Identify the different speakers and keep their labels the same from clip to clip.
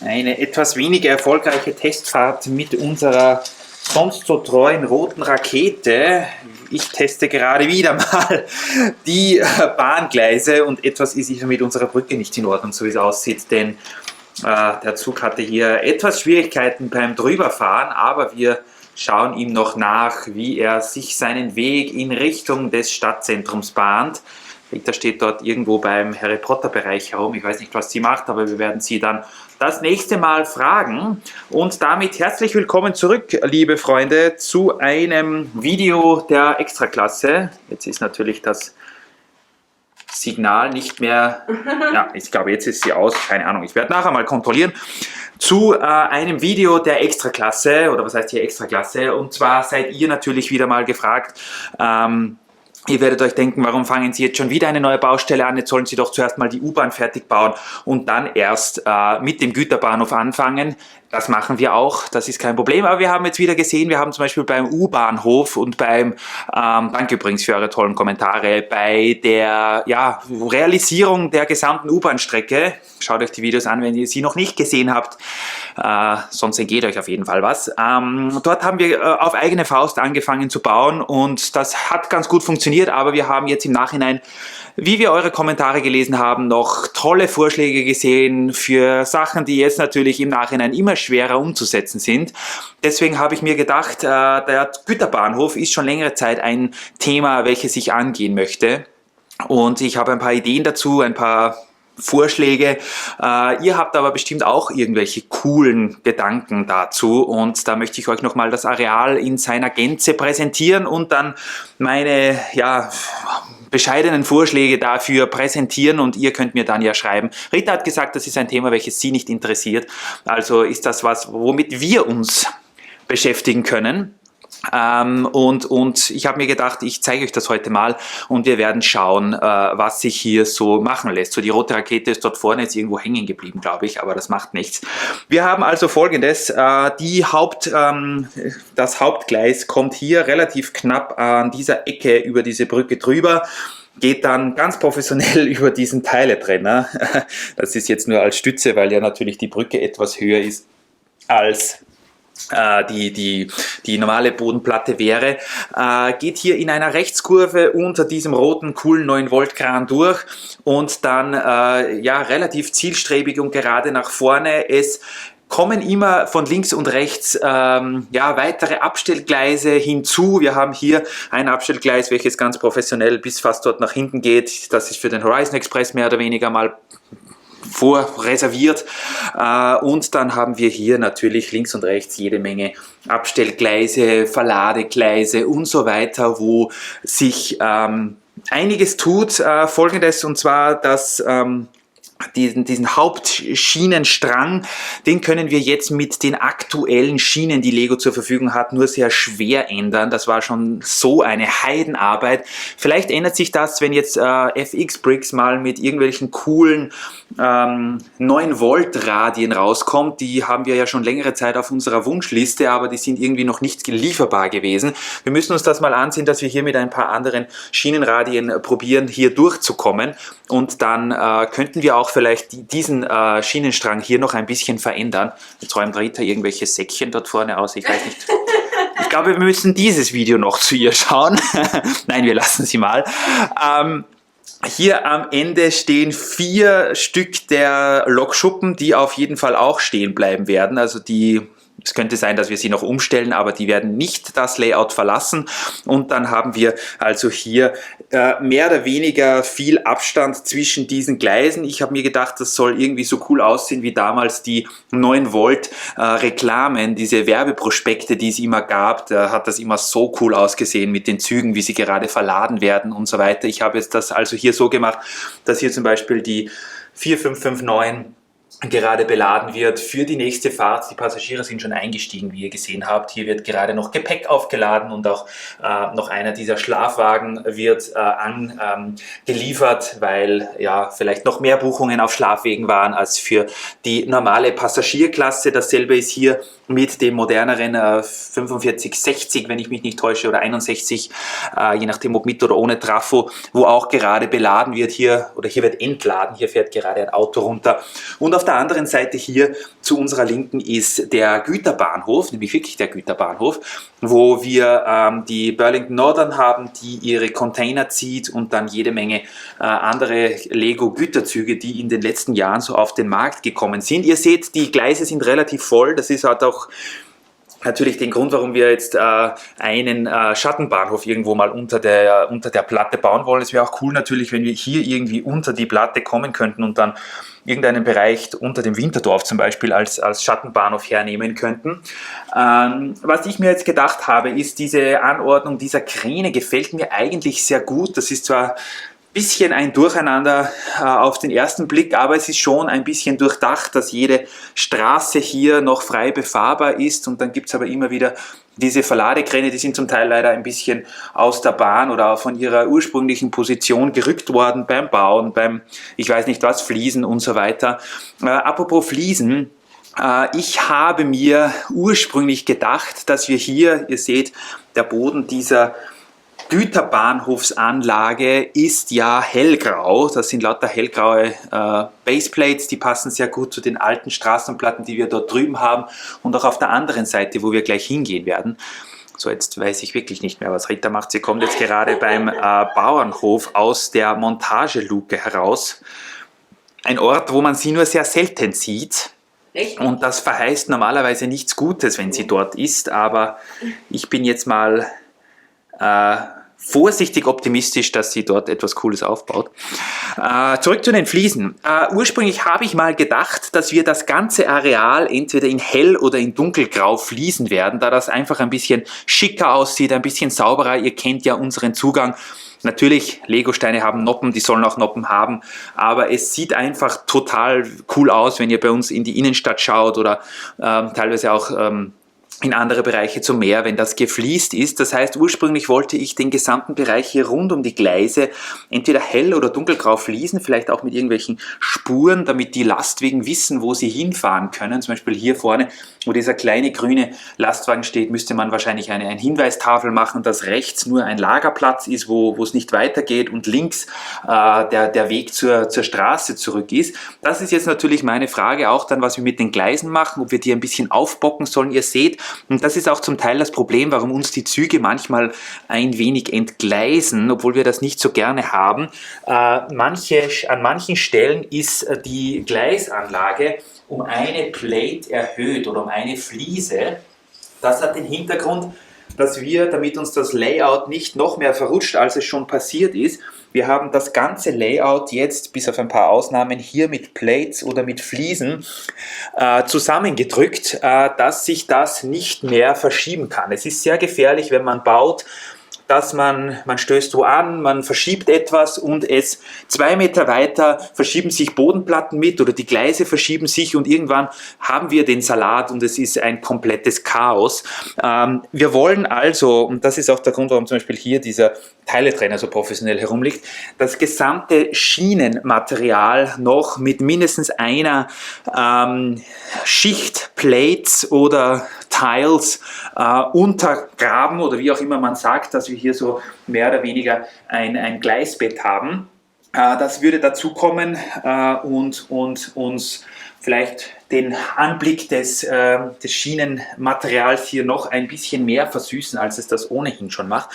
Speaker 1: Eine etwas weniger erfolgreiche Testfahrt mit unserer sonst so treuen roten Rakete. Ich teste gerade wieder mal die Bahngleise und etwas ist hier mit unserer Brücke nicht in Ordnung, so wie es aussieht, denn der Zug hatte hier etwas Schwierigkeiten beim Drüberfahren, aber wir schauen ihm noch nach, wie er sich seinen Weg in Richtung des Stadtzentrums bahnt. Rita steht dort irgendwo beim Harry Potter Bereich herum. Ich weiß nicht, was sie macht, aber wir werden sie dann das nächste Mal fragen. Und damit herzlich willkommen zurück, liebe Freunde, zu einem Video der Extraklasse. Jetzt ist natürlich das Signal nicht mehr, ja, ich glaube, jetzt ist sie aus, keine Ahnung, ich werde nachher mal kontrollieren, zu einem Video der Extraklasse, oder was heißt hier Extraklasse, und zwar seid ihr natürlich wieder mal gefragt, ihr werdet euch denken, warum fangen Sie jetzt schon wieder eine neue Baustelle an? Jetzt sollen Sie doch zuerst mal die U-Bahn fertig bauen und dann erst mit dem Güterbahnhof anfangen. Das machen wir auch, das ist kein Problem. Aber wir haben jetzt wieder gesehen, wir haben zum Beispiel beim U-Bahnhof und beim, danke übrigens für eure tollen Kommentare, bei der Realisierung der gesamten U-Bahn-Strecke, schaut euch die Videos an, wenn ihr sie noch nicht gesehen habt, sonst entgeht euch auf jeden Fall was. Dort haben wir auf eigene Faust angefangen zu bauen und das hat ganz gut funktioniert, aber wir haben jetzt im Nachhinein, wie wir eure Kommentare gelesen haben, noch tolle Vorschläge gesehen für Sachen, die jetzt natürlich im Nachhinein immer schwerer umzusetzen sind. Deswegen habe ich mir gedacht, der Güterbahnhof ist schon längere Zeit ein Thema, welches ich angehen möchte. Und ich habe ein paar Ideen dazu, ein paar Vorschläge. Ihr habt aber bestimmt auch irgendwelche coolen Gedanken dazu und da möchte ich euch nochmal das Areal in seiner Gänze präsentieren und dann meine, bescheidenen Vorschläge dafür präsentieren und ihr könnt mir dann ja schreiben. Rita hat gesagt, das ist ein Thema, welches sie nicht interessiert. Also ist das was, womit wir uns beschäftigen können. Und ich habe mir gedacht, ich zeige euch das heute mal und wir werden schauen, was sich hier so machen lässt. So, die rote Rakete ist dort vorne jetzt irgendwo hängen geblieben, glaube ich, aber das macht nichts. Wir haben also Folgendes, das Hauptgleis kommt hier relativ knapp an dieser Ecke über diese Brücke drüber, geht dann ganz professionell über diesen Teiletrenner. Das ist jetzt nur als Stütze, weil ja natürlich die Brücke etwas höher ist als die normale Bodenplatte wäre, geht hier in einer Rechtskurve unter diesem roten, coolen 9 Volt Kran durch und dann relativ zielstrebig und gerade nach vorne. Es kommen immer von links und rechts weitere Abstellgleise hinzu. Wir haben hier ein Abstellgleis, welches ganz professionell bis fast dort nach hinten geht. Das ist für den Horizon Express mehr oder weniger mal vorreserviert und dann haben wir hier natürlich links und rechts jede Menge Abstellgleise, Verladegleise und so weiter, wo sich einiges tut. Folgendes, und zwar, dass diesen Hauptschienenstrang, den können wir jetzt mit den aktuellen Schienen, die Lego zur Verfügung hat, nur sehr schwer ändern. Das war schon so eine Heidenarbeit. Vielleicht ändert sich das, wenn jetzt FX Bricks mal mit irgendwelchen coolen 9 Volt Radien rauskommt. Die haben wir ja schon längere Zeit auf unserer Wunschliste, aber die sind irgendwie noch nicht lieferbar gewesen. Wir müssen uns das mal ansehen, dass wir hier mit ein paar anderen Schienenradien probieren, hier durchzukommen und dann könnten wir auch vielleicht diesen Schienenstrang hier noch ein bisschen verändern. Jetzt räumt Rita irgendwelche Säckchen dort vorne aus, ich weiß nicht. Ich glaube, wir müssen dieses Video noch zu ihr schauen. Nein, wir lassen sie mal. Hier am Ende stehen 4 Stück der Lokschuppen, die auf jeden Fall auch stehen bleiben werden. Also es könnte sein, dass wir sie noch umstellen, aber die werden nicht das Layout verlassen. Und dann haben wir also hier mehr oder weniger viel Abstand zwischen diesen Gleisen. Ich habe mir gedacht, das soll irgendwie so cool aussehen wie damals die 9 Volt Reklamen, diese Werbeprospekte, die es immer gab. Da hat das immer so cool ausgesehen mit den Zügen, wie sie gerade verladen werden und so weiter. Ich habe jetzt das also hier so gemacht, dass hier zum Beispiel die 4559 gerade beladen wird für die nächste Fahrt. Die Passagiere sind schon eingestiegen, wie ihr gesehen habt. Hier wird gerade noch Gepäck aufgeladen und auch noch einer dieser Schlafwagen wird angeliefert, weil ja vielleicht noch mehr Buchungen auf Schlafwegen waren als für die normale Passagierklasse. Dasselbe ist hier mit dem moderneren 4560, wenn ich mich nicht täusche, oder 61, je nachdem ob mit oder ohne Trafo, wo auch gerade beladen wird hier, oder hier wird entladen, hier fährt gerade ein Auto runter. Und auf der anderen Seite hier zu unserer Linken ist der Güterbahnhof, nämlich wirklich der Güterbahnhof, wo wir die Burlington Northern haben, die ihre Container zieht und dann jede Menge andere Lego-Güterzüge, die in den letzten Jahren so auf den Markt gekommen sind. Ihr seht, die Gleise sind relativ voll. Das ist halt auch natürlich den Grund, warum wir jetzt einen Schattenbahnhof irgendwo mal unter der Platte bauen wollen. Es wäre auch cool natürlich, wenn wir hier irgendwie unter die Platte kommen könnten und dann irgendeinen Bereich unter dem Winterdorf zum Beispiel als Schattenbahnhof hernehmen könnten. Was ich mir jetzt gedacht habe, ist diese Anordnung dieser Kräne gefällt mir eigentlich sehr gut. Das ist zwar bisschen ein Durcheinander auf den ersten Blick, aber es ist schon ein bisschen durchdacht, dass jede Straße hier noch frei befahrbar ist und dann gibt es aber immer wieder diese Verladekräne, die sind zum Teil leider ein bisschen aus der Bahn oder von ihrer ursprünglichen Position gerückt worden beim Bauen, beim, ich weiß nicht was, Fliesen und so weiter. Apropos Fliesen, ich habe mir ursprünglich gedacht, dass wir hier, ihr seht, der Boden dieser Güterbahnhofsanlage ist ja hellgrau. Das sind lauter hellgraue Baseplates, die passen sehr gut zu den alten Straßenplatten, die wir dort drüben haben und auch auf der anderen Seite, wo wir gleich hingehen werden. So, jetzt weiß ich wirklich nicht mehr, was Rita macht. Sie kommt jetzt gerade beim Bauernhof aus der Montageluke heraus. Ein Ort, wo man sie nur sehr selten sieht.
Speaker 2: Echt?
Speaker 1: Und das verheißt normalerweise nichts Gutes, wenn sie dort ist, aber ich bin jetzt mal vorsichtig optimistisch, dass sie dort etwas Cooles aufbaut. Zurück zu den Fliesen. Ursprünglich habe ich mal gedacht, dass wir das ganze Areal entweder in hell oder in dunkelgrau fließen werden, da das einfach ein bisschen schicker aussieht, ein bisschen sauberer. Ihr kennt ja unseren Zugang. Natürlich, Lego-Steine haben Noppen, die sollen auch Noppen haben, aber es sieht einfach total cool aus, wenn ihr bei uns in die Innenstadt schaut oder teilweise auch in andere Bereiche zum Meer, wenn das gefliest ist. Das heißt, ursprünglich wollte ich den gesamten Bereich hier rund um die Gleise entweder hell- oder dunkelgrau fließen, vielleicht auch mit irgendwelchen Spuren, damit die Lastwagen wissen, wo sie hinfahren können. Zum Beispiel hier vorne, wo dieser kleine grüne Lastwagen steht, müsste man wahrscheinlich eine Hinweistafel machen, dass rechts nur ein Lagerplatz ist, wo es nicht weitergeht und links der Weg zur Straße zurück ist. Das ist jetzt natürlich meine Frage auch dann, was wir mit den Gleisen machen, ob wir die ein bisschen aufbocken sollen. Ihr seht, und das ist auch zum Teil das Problem, warum uns die Züge manchmal ein wenig entgleisen, obwohl wir das nicht so gerne haben. An manchen Stellen ist die Gleisanlage um eine Plate erhöht oder um eine Fliese. Das hat den Hintergrund, dass wir, damit uns das Layout nicht noch mehr verrutscht, als es schon passiert ist, wir haben das ganze Layout jetzt, bis auf ein paar Ausnahmen, hier mit Plates oder mit Fliesen zusammengedrückt, dass sich das nicht mehr verschieben kann. Es ist sehr gefährlich, wenn man baut, dass man stößt wo an, man verschiebt etwas und es 2 Meter weiter verschieben sich Bodenplatten mit oder die Gleise verschieben sich und irgendwann haben wir den Salat und es ist ein komplettes Chaos. Wir wollen also, und das ist auch der Grund, warum zum Beispiel hier dieser Teiletrenner so professionell herumliegt, das gesamte Schienenmaterial noch mit mindestens einer Schicht Plates oder Tiles untergraben oder wie auch immer man sagt, dass wir hier so mehr oder weniger ein Gleisbett haben. Das würde dazu kommen und uns vielleicht den Anblick des Schienenmaterials hier noch ein bisschen mehr versüßen, als es das ohnehin schon macht.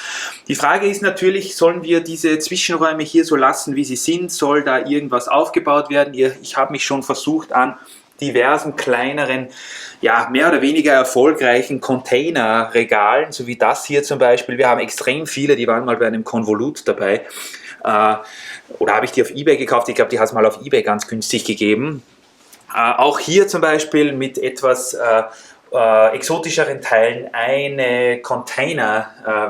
Speaker 1: Die Frage ist natürlich, sollen wir diese Zwischenräume hier so lassen, wie sie sind? Soll da irgendwas aufgebaut werden? Ich habe mich schon versucht an diversen kleineren, ja, mehr oder weniger erfolgreichen Containerregalen, so wie das hier zum Beispiel. Wir haben extrem viele, die waren mal bei einem Konvolut dabei. Oder habe ich die auf eBay gekauft? Ich glaube, die hat es mal auf eBay ganz günstig gegeben. Auch hier zum Beispiel mit etwas exotischeren Teilen ein Containerregal.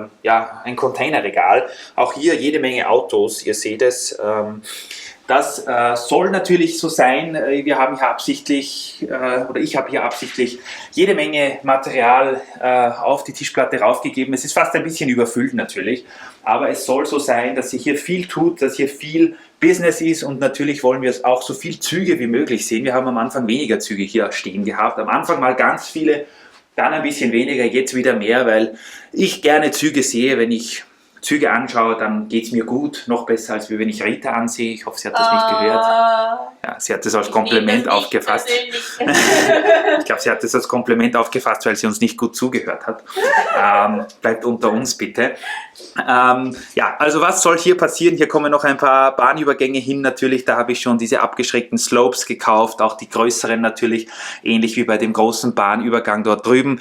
Speaker 1: Auch hier jede Menge Autos, ihr seht es. Das soll natürlich so sein. Wir haben hier absichtlich, oder ich habe hier absichtlich jede Menge Material auf die Tischplatte raufgegeben. Es ist fast ein bisschen überfüllt natürlich, aber es soll so sein, dass sich hier viel tut, dass hier viel Business ist und natürlich wollen wir es auch so viel Züge wie möglich sehen. Wir haben am Anfang weniger Züge hier stehen gehabt. Am Anfang mal ganz viele, dann ein bisschen weniger, jetzt wieder mehr, weil ich gerne Züge sehe, wenn ich Züge anschaue, dann geht es mir gut, noch besser als wenn ich Rita ansehe. Ich hoffe, sie hat das nicht gehört. Ja, sie hat das als Kompliment aufgefasst. Ich glaube, sie hat das als Kompliment aufgefasst, weil sie uns nicht gut zugehört hat. Bleibt unter uns bitte. Ja, also was soll hier passieren? Hier kommen noch ein paar Bahnübergänge hin. Natürlich, da habe ich schon diese abgeschrägten Slopes gekauft, auch die größeren natürlich, ähnlich wie bei dem großen Bahnübergang dort drüben.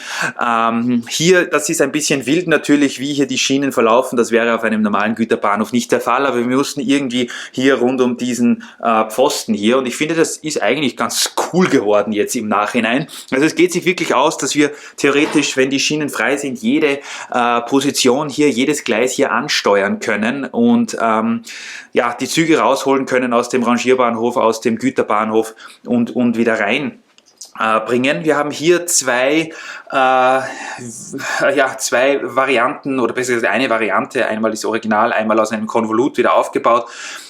Speaker 1: Hier, das ist ein bisschen wild natürlich, wie hier die Schienen verlaufen. Das wäre auf einem normalen Güterbahnhof nicht der Fall, aber wir mussten irgendwie hier rund um diesen Pfosten hier, und ich finde, das ist eigentlich ganz cool geworden jetzt im Nachhinein. Also es geht sich wirklich aus, dass wir theoretisch, wenn die Schienen frei sind, jede Position hier, jedes Gleis hier ansteuern können und ja, die Züge rausholen können aus dem Rangierbahnhof, aus dem Güterbahnhof und wieder rein bringen. Wir haben hier zwei Varianten, oder besser gesagt eine Variante, einmal ist Original, einmal aus einem Konvolut wieder aufgebaut,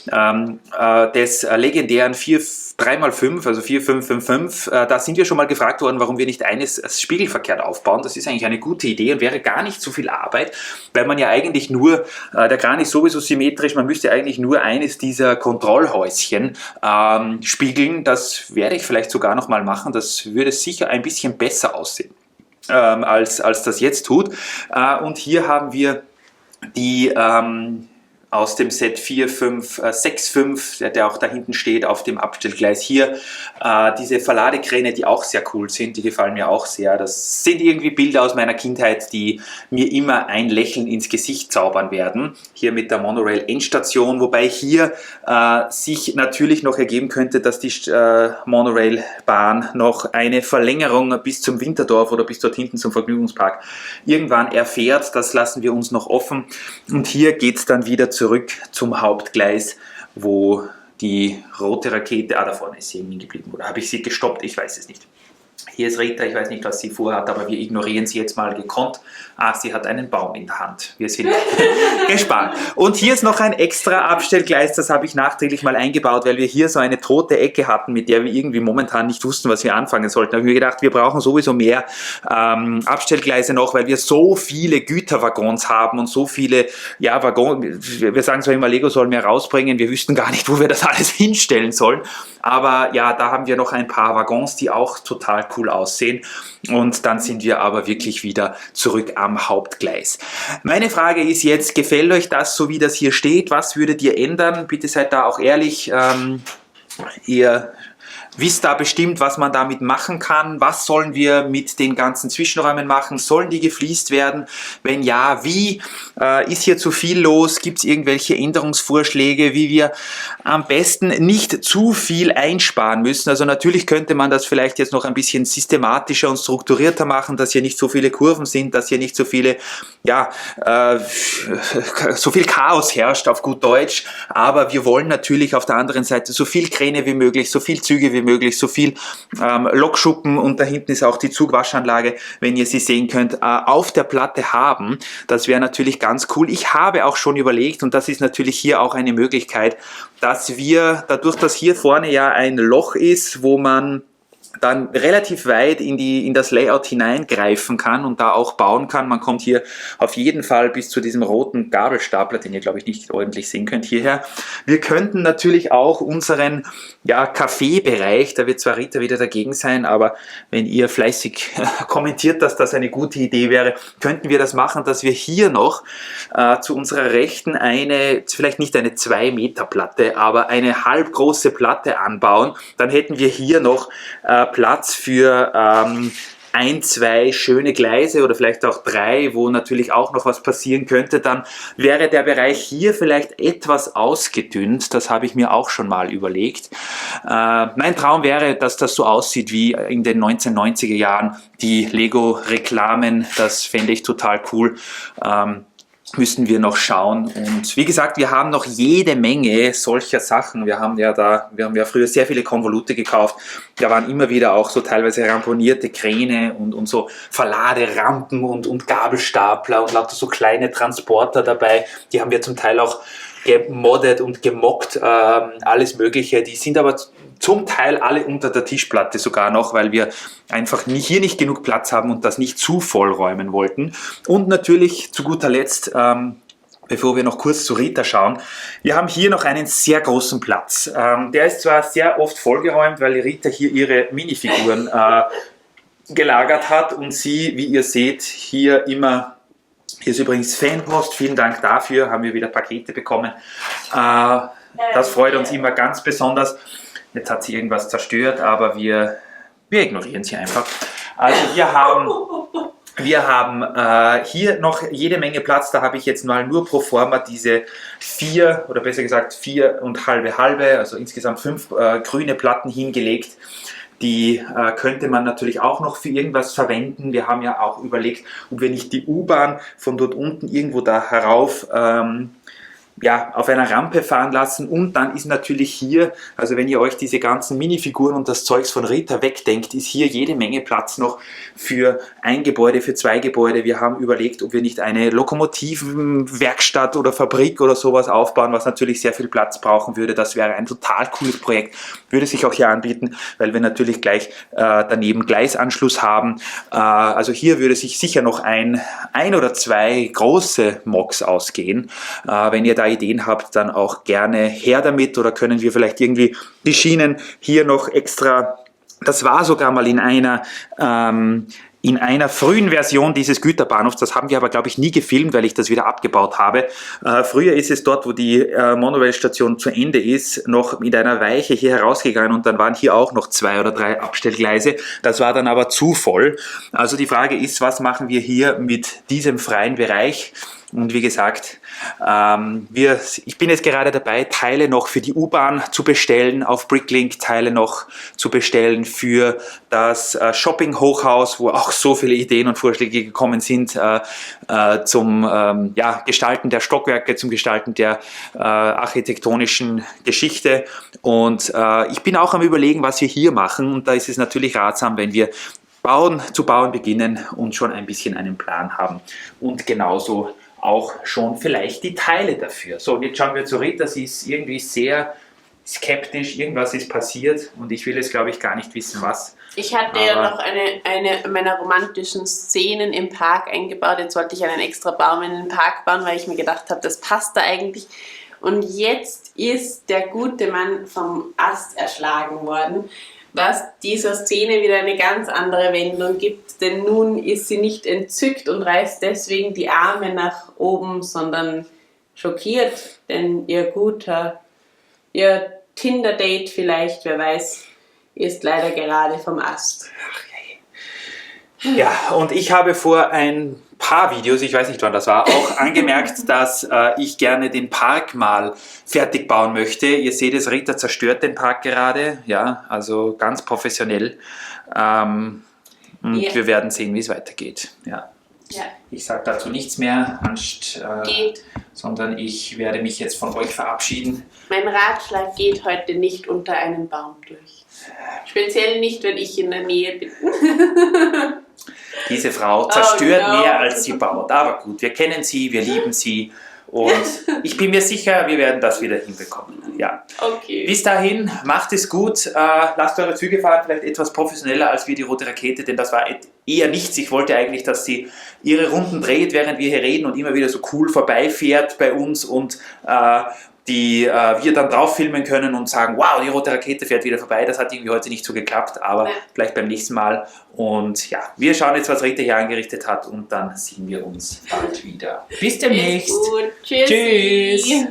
Speaker 1: des legendären 3x5, also 4555. Da sind wir schon mal gefragt worden, warum wir nicht eines spiegelverkehrt aufbauen. Das ist eigentlich eine gute Idee und wäre gar nicht so viel Arbeit, weil man ja eigentlich nur, der Kran ist sowieso symmetrisch, man müsste eigentlich nur eines dieser Kontrollhäuschen spiegeln. Das werde ich vielleicht sogar noch mal machen. Das würde sicher ein bisschen besser aussehen, als das jetzt tut. Und hier haben wir die aus dem Set 4565, der auch da hinten steht auf dem Abstellgleis hier. Diese Verladekräne, die auch sehr cool sind, die gefallen mir auch sehr. Das sind irgendwie Bilder aus meiner Kindheit, die mir immer ein Lächeln ins Gesicht zaubern werden. Hier mit der Monorail Endstation, wobei hier sich natürlich noch ergeben könnte, dass die Monorail-Bahn noch eine Verlängerung bis zum Winterdorf oder bis dort hinten zum Vergnügungspark irgendwann erfährt. Das lassen wir uns noch offen. Und hier geht es dann wieder zurück zum Hauptgleis, wo die rote Rakete, da vorne ist sie hängen geblieben, oder habe ich sie gestoppt? Ich weiß es nicht. Hier ist Rita, ich weiß nicht, was sie vorhat, aber wir ignorieren sie jetzt mal gekonnt. Sie hat einen Baum in der Hand. Wir sind gespannt. Und hier ist noch ein extra Abstellgleis, das habe ich nachträglich mal eingebaut, weil wir hier so eine tote Ecke hatten, mit der wir irgendwie momentan nicht wussten, was wir anfangen sollten. Da habe ich mir gedacht, wir brauchen sowieso mehr Abstellgleise noch, weil wir so viele Güterwaggons haben und so viele, ja, Waggons, wir sagen zwar immer, Lego soll mehr rausbringen, wir wüssten gar nicht, wo wir das alles hinstellen sollen. Aber ja, da haben wir noch ein paar Waggons, die auch total cool aussehen. Und dann sind wir aber wirklich wieder zurück am Hauptgleis. Meine Frage ist jetzt, gefällt euch das so, wie das hier steht? Was würdet ihr ändern? Bitte seid da auch ehrlich. Ihr wisst da bestimmt, was man damit machen kann. Was sollen wir mit den ganzen Zwischenräumen machen? Sollen die gefliest werden? Wenn ja, wie? Ist hier zu viel los? Gibt es irgendwelche Änderungsvorschläge, wie wir am besten nicht zu viel einsparen müssen? Also natürlich könnte man das vielleicht jetzt noch ein bisschen systematischer und strukturierter machen, dass hier nicht so viele Kurven sind, dass hier nicht so viele, ja, so viel Chaos herrscht auf gut Deutsch. Aber wir wollen natürlich auf der anderen Seite so viel Kräne wie möglich, so viel Züge wie möglich, so viel Lokschuppen, und da hinten ist auch die Zugwaschanlage, wenn ihr sie sehen könnt, auf der Platte haben. Das wäre natürlich ganz cool. Ich habe auch schon überlegt, und das ist natürlich hier auch eine Möglichkeit, dass wir, dadurch, dass hier vorne ja ein Loch ist, wo man dann relativ weit in das Layout hineingreifen kann und da auch bauen kann. Man kommt hier auf jeden Fall bis zu diesem roten Gabelstapler, den ihr, glaube ich, nicht ordentlich sehen könnt, hierher. Wir könnten natürlich auch unseren, ja, Kaffeebereich, da wird zwar Rita wieder dagegen sein, aber wenn ihr fleißig kommentiert, dass das eine gute Idee wäre, könnten wir das machen, dass wir hier noch zu unserer Rechten eine, vielleicht nicht eine 2 Meter Platte, aber eine halbgroße Platte anbauen. Dann hätten wir hier noch Platz für ein, zwei schöne Gleise oder vielleicht auch 3, wo natürlich auch noch was passieren könnte. Dann wäre der Bereich hier vielleicht etwas ausgedünnt. Das habe ich mir auch schon mal überlegt. Mein Traum wäre, dass das so aussieht wie in den 1990er Jahren die Lego-Reklamen. Das fände ich total cool. Müssen wir noch schauen. Und wie gesagt, wir haben noch jede Menge solcher Sachen. Wir haben ja früher sehr viele Konvolute gekauft. Da waren immer wieder auch so teilweise ramponierte Kräne und so Verladerampen und Gabelstapler und lauter so kleine Transporter dabei. Die haben wir zum Teil auch gemoddet und gemockt, alles Mögliche. Die sind aber zum Teil alle unter der Tischplatte sogar noch, weil wir einfach hier nicht genug Platz haben und das nicht zu voll räumen wollten. Und natürlich zu guter Letzt, bevor wir noch kurz zu Rita schauen. Wir haben hier noch einen sehr großen Platz. Der ist zwar sehr oft vollgeräumt, weil Rita hier ihre Minifiguren gelagert hat und sie, wie ihr seht, hier immer, hier ist übrigens Fanpost, vielen Dank dafür, haben wir wieder Pakete bekommen. Das freut uns immer ganz besonders. Jetzt hat sie irgendwas zerstört, aber wir ignorieren sie einfach. Also wir haben hier noch jede Menge Platz, da habe ich jetzt mal nur pro forma diese 4 oder besser gesagt 4,5 halbe, also insgesamt 5 grüne Platten hingelegt. Die könnte man natürlich auch noch für irgendwas verwenden. Wir haben ja auch überlegt, ob wir nicht die U-Bahn von dort unten irgendwo da herauf auf einer Rampe fahren lassen, und dann ist natürlich hier, also wenn ihr euch diese ganzen Minifiguren und das Zeugs von Rita wegdenkt, ist hier jede Menge Platz noch für ein Gebäude, für 2 Gebäude. Wir haben überlegt, ob wir nicht eine Lokomotivenwerkstatt oder Fabrik oder sowas aufbauen, was natürlich sehr viel Platz brauchen würde. Das wäre ein total cooles Projekt, würde sich auch hier anbieten, weil wir natürlich gleich daneben Gleisanschluss haben. Also hier würde sich sicher noch ein oder 2 große Moks ausgehen. Wenn ihr da Ideen habt, dann auch gerne her damit, oder können wir vielleicht irgendwie die Schienen hier noch extra, das war sogar mal in einer frühen Version dieses Güterbahnhofs, das haben wir aber, glaube ich, nie gefilmt, weil ich das wieder abgebaut habe. Früher ist es dort, wo die Monorail-Station zu Ende ist, noch mit einer Weiche hier herausgegangen, und dann waren hier auch noch 2 oder 3 Abstellgleise. Das war dann aber zu voll. Also die Frage ist, was machen wir hier mit diesem freien Bereich? Und wie gesagt, ich bin jetzt gerade dabei, Teile noch für die U-Bahn zu bestellen auf Bricklink, Teile noch zu bestellen für das Shopping-Hochhaus, wo auch so viele Ideen und Vorschläge gekommen sind zum Gestalten der Stockwerke, zum Gestalten der architektonischen Geschichte. Und ich bin auch am Überlegen, was wir hier machen. Und da ist es natürlich ratsam, wenn wir zu bauen beginnen und schon ein bisschen einen Plan haben. Und genauso auch schon vielleicht die Teile dafür. So, und jetzt schauen wir zu Rita, sie ist irgendwie sehr skeptisch, irgendwas ist passiert und ich will jetzt, glaube ich, gar nicht wissen, was.
Speaker 2: Ich hatte ja noch eine meiner romantischen Szenen im Park eingebaut. Jetzt wollte ich einen extra Baum in den Park bauen, weil ich mir gedacht habe, das passt da eigentlich. Und jetzt ist der gute Mann vom Ast erschlagen worden, was dieser Szene wieder eine ganz andere Wendung gibt, denn nun ist sie nicht entzückt und reißt deswegen die Arme nach oben, sondern schockiert, denn ihr Tinder-Date vielleicht, wer weiß, ist leider gerade vom Ast.
Speaker 1: Ja, und ich habe vor ein paar Videos, ich weiß nicht wann das war, auch angemerkt, dass ich gerne den Park mal fertig bauen möchte. Ihr seht es, Rita zerstört den Park gerade, ja, also ganz professionell. Wir werden sehen, wie es weitergeht. Ja.
Speaker 2: Ja.
Speaker 1: Ich sage dazu nichts mehr, sondern ich werde mich jetzt von euch verabschieden.
Speaker 2: Mein Ratschlag geht heute nicht unter einen Baum durch. Speziell nicht, wenn ich in der Nähe bin.
Speaker 1: Diese Frau zerstört mehr, als sie baut. Aber gut, wir kennen sie, wir lieben sie. Und ich bin mir sicher, wir werden das wieder hinbekommen. Ja.
Speaker 2: Okay.
Speaker 1: Bis dahin, macht es gut. Lasst eure Züge fahren, vielleicht etwas professioneller als wir die Rote Rakete, denn das war eher nichts. Ich wollte eigentlich, dass sie ihre Runden dreht, während wir hier reden und immer wieder so cool vorbeifährt bei uns und wir dann drauf filmen können und sagen, wow, die Rote Rakete fährt wieder vorbei. Das hat irgendwie heute nicht so geklappt, aber vielleicht beim nächsten Mal. Und ja, wir schauen jetzt, was Rita hier angerichtet hat, und dann sehen wir uns bald wieder. Bis demnächst.
Speaker 2: Tschüss.